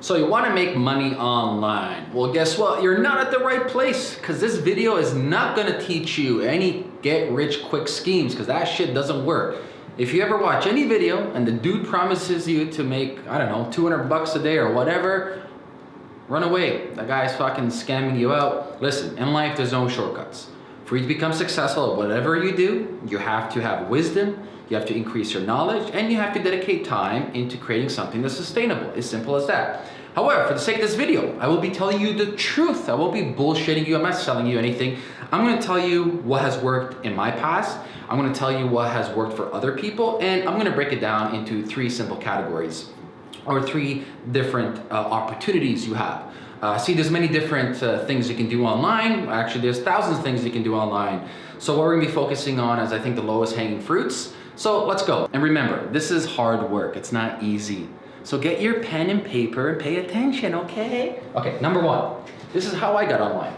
So you want to make money online. Well, guess what? You're not at the right place, because this video is not going to teach you any get rich quick schemes, because that shit doesn't work. If you ever watch any video and the dude promises you to make, I don't know, 200 bucks a day or whatever, run away. That guy's fucking scamming you out. Listen, in life there's no shortcuts. For you to become successful at whatever you do, you have to have wisdom, you have to increase your knowledge, and you have to dedicate time into creating something that's sustainable. As simple as that. However, for the sake of this video, I will be telling you the truth. I won't be bullshitting you. I'm not selling you anything. I'm going to tell you what has worked in my past. I'm going to tell you what has worked for other people, and I'm going to break it down into 3 simple categories, or 3 different opportunities you have. See, there's many different things you can do online. Actually, there's thousands of things you can do online. So what we're gonna be focusing on is, I think, the lowest hanging fruits. So let's go. And remember, this is hard work. It's not easy. So get your pen and paper and pay attention, okay? Okay, number 1. This is how I got online.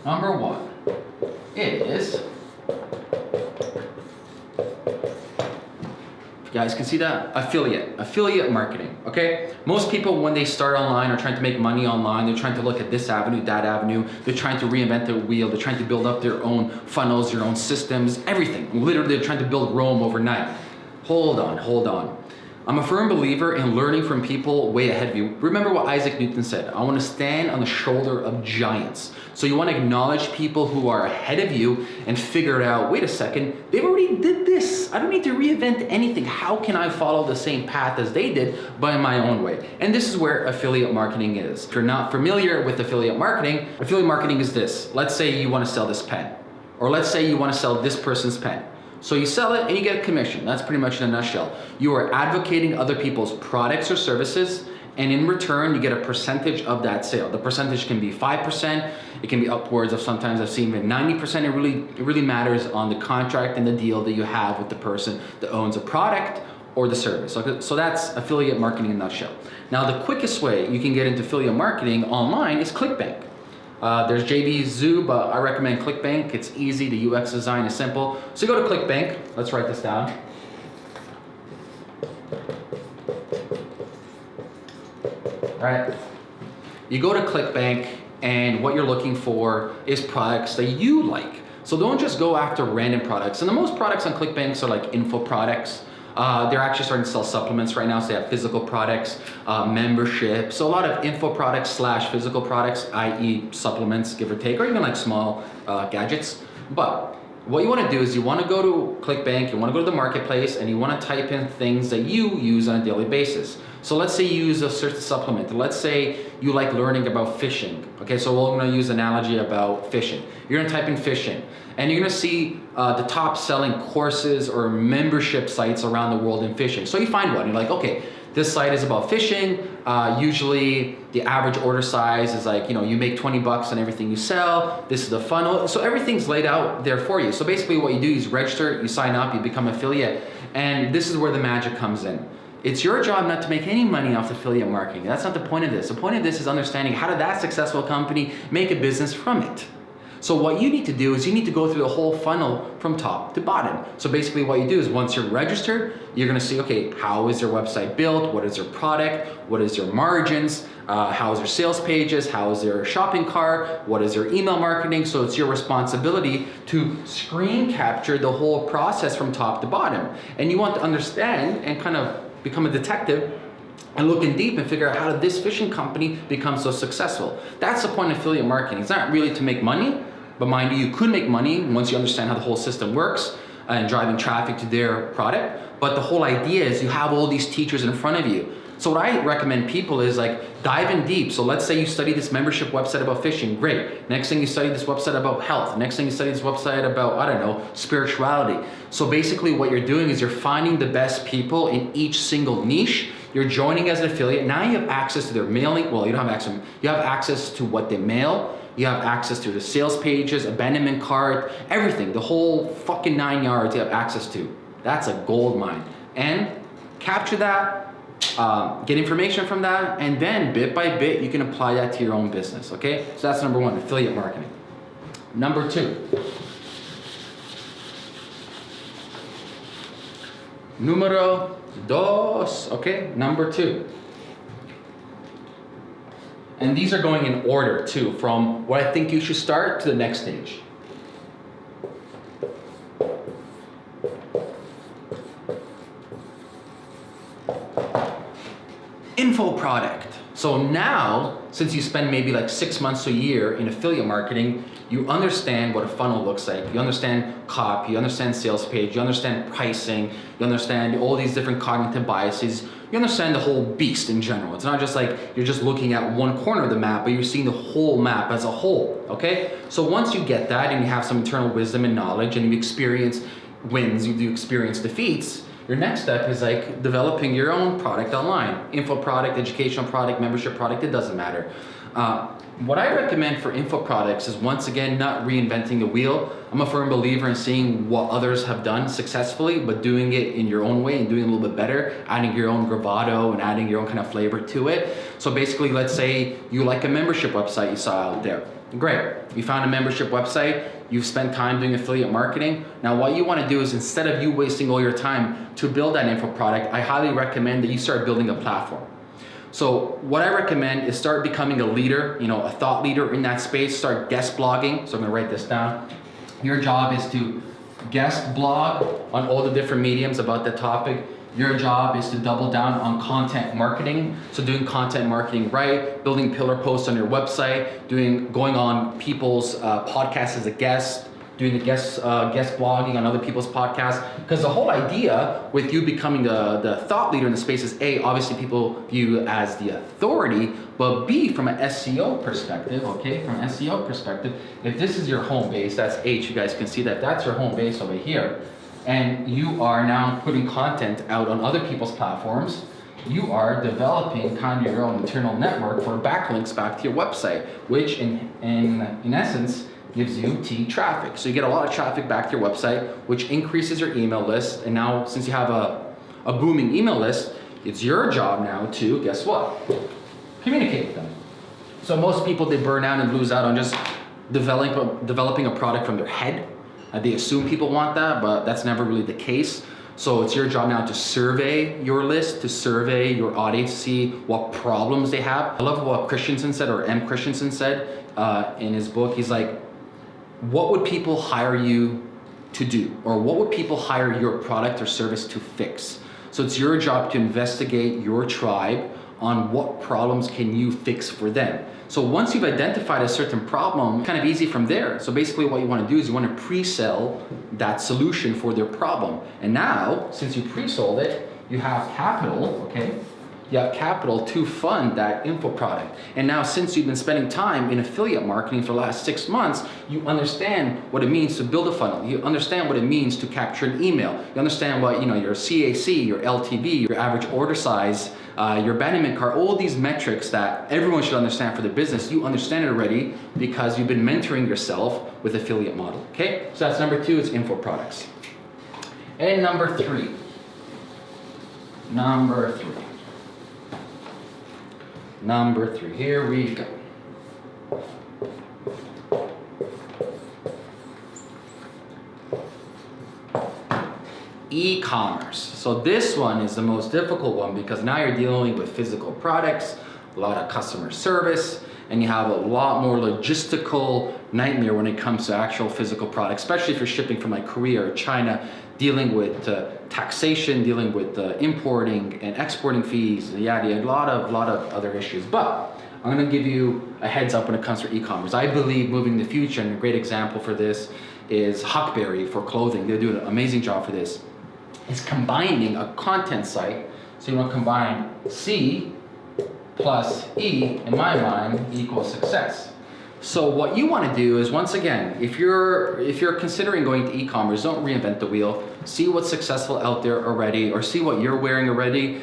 Number 1 is, you guys can see that? Affiliate marketing, okay? Most people, when they start online or trying to make money online, they're trying to look at this avenue, that avenue. They're trying to reinvent the wheel. They're trying to build up their own funnels, their own systems, everything. Literally, they're trying to build Rome overnight. Hold on. I'm a firm believer in learning from people way ahead of you. Remember what Isaac Newton said, I want to stand on the shoulder of giants. So you want to acknowledge people who are ahead of you and figure out, wait a second, they've already did this. I don't need to reinvent anything. How can I follow the same path as they did, but in my own way? And this is where affiliate marketing is. If you're not familiar with affiliate marketing is this. Let's say you want to sell this pen, or let's say you want to sell this person's pen. So you sell it and you get a commission. That's pretty much in a nutshell. You are advocating other people's products or services, and in return, you get a percentage of that sale. The percentage can be 5%, it can be upwards of, sometimes I've seen even 90%. It really matters on the contract and the deal that you have with the person that owns a product or the service. Okay? So that's affiliate marketing in a nutshell. Now, the quickest way you can get into affiliate marketing online is ClickBank. There's JV Zoo, but I recommend ClickBank. It's easy, the UX design is simple. So you go to ClickBank, let's write this down. Right? You go to ClickBank, and what you're looking for is products that you like. So don't just go after random products. And the most products on ClickBank are like info products. They're actually starting to sell supplements right now, so they have physical products, membership. So a lot of info products / physical products, i.e. supplements, give or take, or even like small gadgets. But what you want to do is you want to go to ClickBank, you want to go to the marketplace, and you want to type in things that you use on a daily basis. So let's say you use a certain supplement. Let's say you like learning about fishing. Okay, so we're going to use an analogy about fishing. You're going to type in fishing, and you're going to see the top selling courses or membership sites around the world in fishing. So you find one, you're like, okay, this site is about fishing. Usually the average order size is like, you make 20 bucks on everything you sell. This is the funnel. So everything's laid out there for you. So basically what you do is register, you sign up, you become affiliate, and this is where the magic comes in. It's your job not to make any money off affiliate marketing. That's not the point of this. The point of this is understanding how did that successful company make a business from it. So what you need to do is you need to go through the whole funnel from top to bottom. So basically what you do is once you're registered, you're gonna see, okay, how is their website built? What is their product? What is their margins? How is their sales pages? How is their shopping cart? What is their email marketing? So it's your responsibility to screen capture the whole process from top to bottom. And you want to understand and kind of become a detective and look in deep and figure out how did this fishing company become so successful. That's the point of affiliate marketing. It's not really to make money, but mind you, you could make money once you understand how the whole system works and driving traffic to their product. But the whole idea is you have all these teachers in front of you. So what I recommend people is like dive in deep. So let's say you study this membership website about fishing, great. Next thing you study this website about health. Next thing you study this website about, I don't know, spirituality. So basically what you're doing is you're finding the best people in each single niche. You're joining as an affiliate. Now you have access to their mailing. Well, you don't have access. You have access to what they mail. You have access to the sales pages, abandonment cart, everything. The whole fucking 9 yards you have access to. That's a gold mine. And capture that, get information from that, and then bit by bit, you can apply that to your own business, okay? So that's number 1, affiliate marketing. Number 2. Número 2, okay? Number 2. And these are going in order too, from what I think you should start to the next stage. Info product. So now, since you spend maybe like 6 months to a year in affiliate marketing, you understand what a funnel looks like. You understand copy, you understand sales page, you understand pricing, you understand all these different cognitive biases. You understand the whole beast in general. It's not just like you're just looking at one corner of the map, but you're seeing the whole map as a whole, okay? So once you get that and you have some internal wisdom and knowledge and you experience wins, you do experience defeats, your next step is like developing your own product online. Info product, educational product, membership product, it doesn't matter. What I recommend for info products is, once again, not reinventing the wheel. I'm a firm believer in seeing what others have done successfully, but doing it in your own way and doing it a little bit better, adding your own bravado and adding your own kind of flavor to it. So basically, let's say you like a membership website you saw out there. Great, you found a membership website, you've spent time doing affiliate marketing. Now what you want to do is, instead of you wasting all your time to build that info product, I highly recommend that you start building a platform. So what I recommend is start becoming a leader, a thought leader in that space. Start guest blogging. So I'm gonna write this down. Your job is to guest blog on all the different mediums about the topic. Your job is to double down on content marketing. So doing content marketing right, building pillar posts on your website, going on people's podcasts as a guest, doing the guest blogging on other people's podcasts. Because the whole idea with you becoming the thought leader in the space is, A, obviously people view you as the authority, but B, from an SEO perspective, okay, from an SEO perspective, if this is your home base, that's H, you guys can see that that's your home base over here, and you are now putting content out on other people's platforms, you are developing kind of your own internal network for backlinks back to your website, which in essence gives you traffic. So you get a lot of traffic back to your website, which increases your email list. And now, since you have a booming email list, it's your job now to, guess what? Communicate with them. So most people, they burn out and lose out on just developing a product from their head. They assume people want that, but that's never really the case. So it's your job now to survey your list, to survey your audience, see what problems they have. I love what Christensen said, or M. Christensen said in his book. He's like, what would people hire you to do? Or what would people hire your product or service to fix? So it's your job to investigate your tribe on what problems can you fix for them. So once you've identified a certain problem, kind of easy from there. So basically what you want to do is you want to pre-sell that solution for their problem. And now, since you pre-sold it, you have capital, okay? You have capital to fund that info product. And now, since you've been spending time in affiliate marketing for the last 6 months, you understand what it means to build a funnel. You understand what it means to capture an email. You understand what, your CAC, your LTV, your average order size, your abandonment cart, all these metrics that everyone should understand for their business. You understand it already because you've been mentoring yourself with affiliate model, okay? So that's number 2, it's info products. And number 3. Number 3, here we go. E-commerce. So this one is the most difficult one because now you're dealing with physical products, a lot of customer service, and you have a lot more logistical nightmare when it comes to actual physical products, especially if you're shipping from like Korea or China, dealing with taxation, dealing with importing and exporting fees, a lot of other issues. But I'm gonna give you a heads up when it comes to e-commerce. I believe moving in the future, and a great example for this is Huckberry for clothing. They do an amazing job for this. It's combining a content site. So you want to combine C plus E, in my mind, equals success. So what you want to do is, once again, if you're considering going to e-commerce, don't reinvent the wheel. See what's successful out there already, or see what you're wearing already.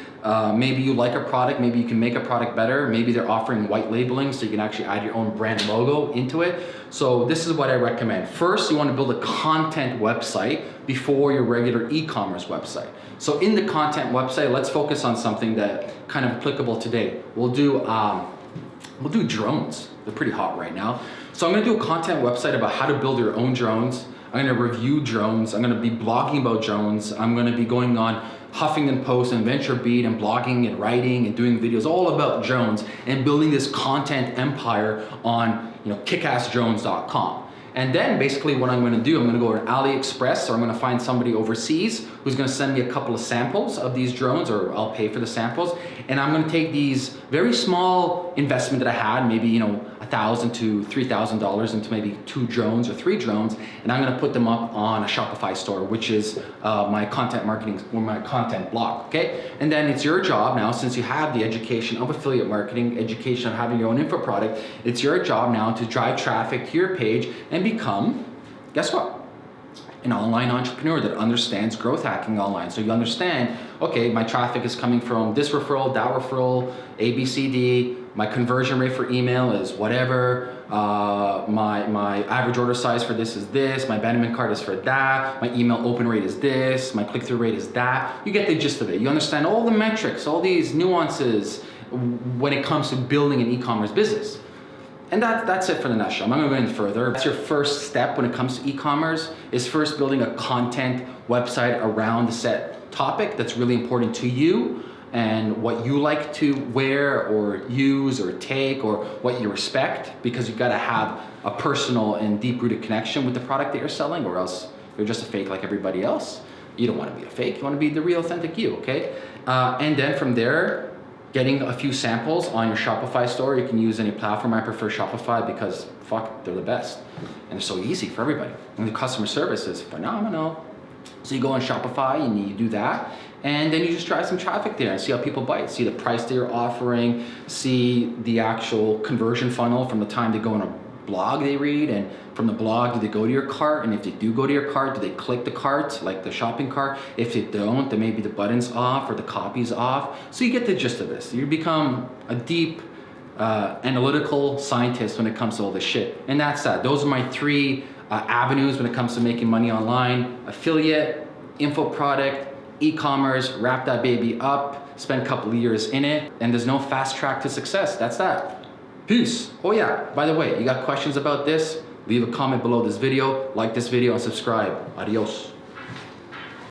Maybe you like a product, maybe you can make a product better. Maybe they're offering white labeling, so you can actually add your own brand logo into it. So this is what I recommend. First, you want to build a content website before your regular e-commerce website. So in the content website, let's focus on something that kind of applicable today. We'll do drones. They're pretty hot right now. So I'm gonna do a content website about how to build your own drones. I'm gonna review drones. I'm gonna be blogging about drones. I'm gonna be going on Huffington Post and VentureBeat and blogging and writing and doing videos all about drones and building this content empire on kickassdrones.com. And then basically what I'm going to do, I'm going to go to AliExpress, or I'm going to find somebody overseas who's going to send me a couple of samples of these drones, or I'll pay for the samples. And I'm going to take these very small investment that I had, maybe $1,000 to $3,000 into maybe 2 drones or 3 drones, and I'm going to put them up on a Shopify store, which is my content marketing or my content blog. Okay, and then it's your job now, since you have the education of affiliate marketing, education of having your own info product, it's your job now to drive traffic to your page and become, guess what? An online entrepreneur that understands growth hacking online. So you understand, okay, my traffic is coming from this referral, that referral, A, B, C, D. My conversion rate for email is whatever. My average order size for this is this. My abandonment cart is for that. My email open rate is this. My click-through rate is that. You get the gist of it. You understand all the metrics, all these nuances when it comes to building an e-commerce business. And that's it for the nutshell. I'm not gonna go any further. That's your first step when it comes to e-commerce, is first building a content website around the set topic that's really important to you and what you like to wear or use or take, or what you respect, because you've gotta have a personal and deep-rooted connection with the product that you're selling, or else you're just a fake like everybody else. You don't wanna be a fake, you wanna be the real authentic you, okay? And then from there, getting a few samples on your Shopify store. You can use any platform. I prefer Shopify because fuck, they're the best. And they're so easy for everybody. And the customer service is phenomenal. So you go on Shopify and you do that. And then you just drive some traffic there and see how people bite. See the price that you're offering, see the actual conversion funnel from the time they go on a blog they read, and from the blog, do they go to your cart? And if they do go to your cart, do they click the cart, like the shopping cart? If they don't, then maybe the button's off or the copy's off. So you get the gist of this. You become a deep analytical scientist when it comes to all this shit. And that's that. Those are my 3 avenues when it comes to making money online: affiliate, info product, e-commerce. Wrap that baby up, spend a couple of years in it, and there's no fast track to success. That's that. Peace. Oh yeah, by the way, you got questions about this? Leave a comment below this video, like this video, and subscribe. Adios.